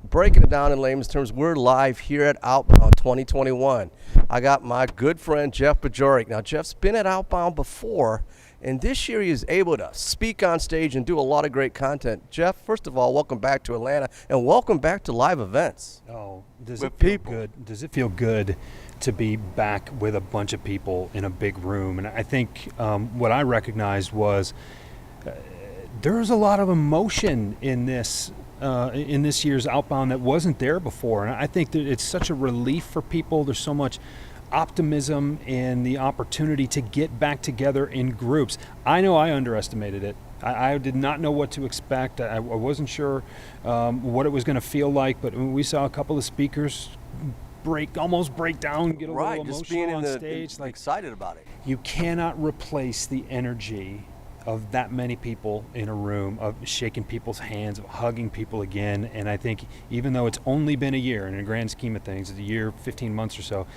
breaking it down in layman's terms, we're live here at OutBound 2021. I got my good friend Jeff Bajorek. Now, Jeff's been at OutBound before, and this year he is able to speak on stage and do a lot of great content. Jeff, first of all, welcome back to Atlanta, and welcome back to live events. Oh, does it feel good? Does it feel good to be back with a bunch of people in a big room? And I think what I recognized was there's a lot of emotion in this year's Outbound that wasn't there before, and I think that it's such a relief for people. There's so much optimism and the opportunity to get back together in groups. I know I underestimated it. I did not know what to expect. I wasn't sure what it was going to feel like, but we saw a couple of speakers almost break down, get a little emotional just being on stage. Like excited about it. You cannot replace the energy of that many people in a room, of shaking people's hands, of hugging people again. And I think even though it's only been a year, in the grand scheme of things, it's a year, 15 months or so,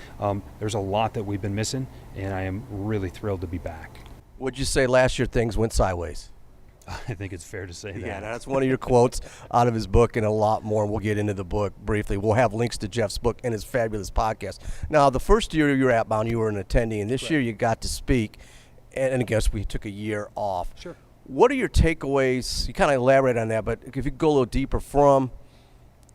there's a lot that we've been missing, and I am really thrilled to be back. Would you say last year things went sideways? I think it's fair to say that. Yeah, that's one of your quotes out of his book, and a lot more. We'll get into the book briefly. We'll have links to Jeff's book and his fabulous podcast. Now, the first year you were at Outbound, you were an attendee, and this year you got to speak. And I guess we took a year off. Sure. What are your takeaways? You kind of elaborate on that, but if you could go a little deeper from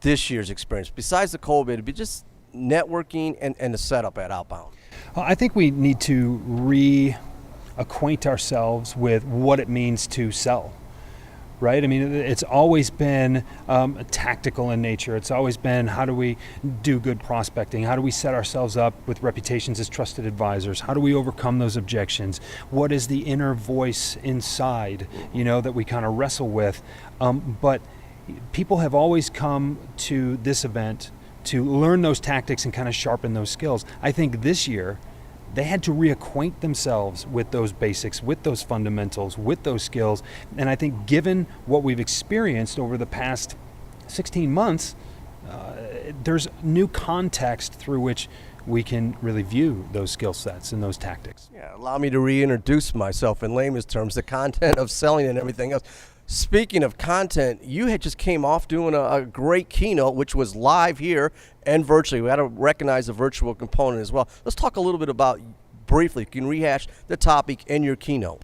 this year's experience, besides the COVID, it'd be just networking and the setup at Outbound. I think we need to reacquaint ourselves with what it means to sell. Right? I mean, it's always been tactical in nature. It's always been, how do we do good prospecting? How do we set ourselves up with reputations as trusted advisors? How do we overcome those objections? What is the inner voice inside, that we kind of wrestle with? But people have always come to this event to learn those tactics and kind of sharpen those skills. I think this year, they had to reacquaint themselves with those basics, with those fundamentals, with those skills. And I think given what we've experienced over the past 16 months, there's new context through which we can really view those skill sets and those tactics. Yeah, allow me to reintroduce myself in layman's terms, the content of selling and everything else. Speaking of content, you had just came off doing a great keynote, which was live here and virtually. We had to recognize the virtual component as well. Let's talk a little bit about, briefly, you can rehash the topic in your keynote.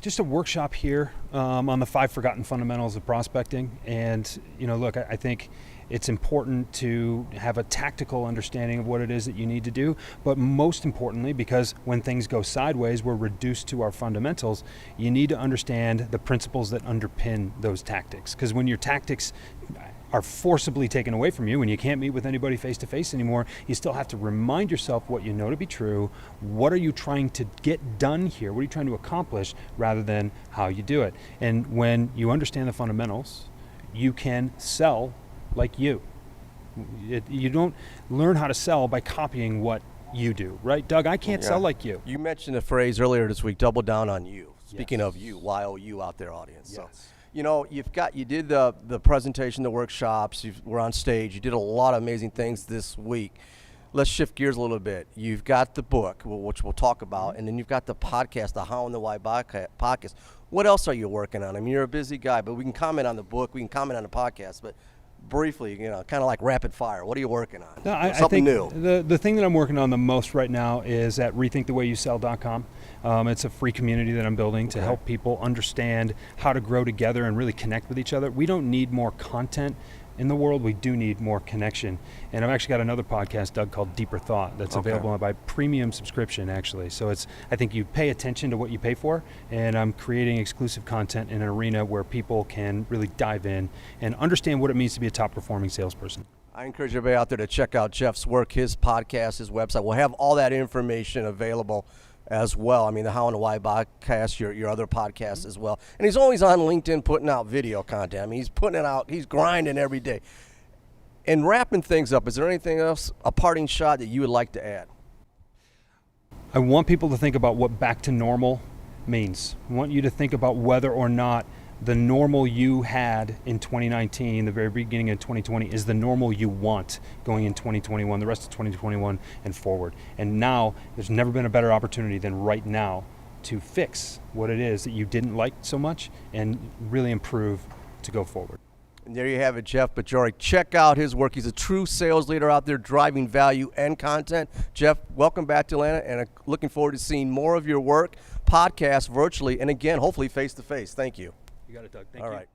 Just a workshop here on the 5 forgotten fundamentals of prospecting. And, look, I think it's important to have a tactical understanding of what it is that you need to do, but most importantly, because when things go sideways, we're reduced to our fundamentals, you need to understand the principles that underpin those tactics. Because when your tactics are forcibly taken away from you, when you can't meet with anybody face-to-face anymore, you still have to remind yourself what you know to be true. What are you trying to get done here? What are you trying to accomplish, rather than how you do it? And when you understand the fundamentals, you can sell like you. You don't learn how to sell by copying what you do, right? Doug, I can't sell like you. You mentioned a phrase earlier this week, double down on you. Speaking of you, YOU out there, audience. Yes. So, you did the presentation, the workshops, you were on stage, you did a lot of amazing things this week. Let's shift gears a little bit. You've got the book, which we'll talk about, and then you've got the podcast, the How and the Why podcast. What else are you working on? I mean, you're a busy guy, but we can comment on the book, we can comment on the podcast, but briefly, kind of like rapid fire, what are you working on? No, I Something think new. The thing that I'm working on the most right now is at rethinkthewayyouSell.com. It's a free community that I'm building to help people understand how to grow together and really connect with each other. We don't need more content in the world, we do need more connection. And I've actually got another podcast, Doug, called Deeper Thought, that's available by premium subscription, actually. So I think you pay attention to what you pay for, and I'm creating exclusive content in an arena where people can really dive in and understand what it means to be a top performing salesperson. I encourage everybody out there to check out Jeff's work, his podcast, his website. We'll have all that information available as well. I mean, the How and the Why podcast, your other podcasts as well. And he's always on LinkedIn putting out video content. I mean, he's putting it out. He's grinding every day. And wrapping things up, is there anything else, a parting shot that you would like to add? I want people to think about what back to normal means. I want you to think about whether or not the normal you had in 2019, the very beginning of 2020, is the normal you want going in 2021, the rest of 2021 and forward. And now, there's never been a better opportunity than right now to fix what it is that you didn't like so much and really improve to go forward. And there you have it, Jeff Bajorek. Check out his work. He's a true sales leader out there driving value and content. Jeff, welcome back to Atlanta, and looking forward to seeing more of your work, podcasts, virtually, and again, hopefully face-to-face. Thank you. You got it, Doug. Thank All you. right.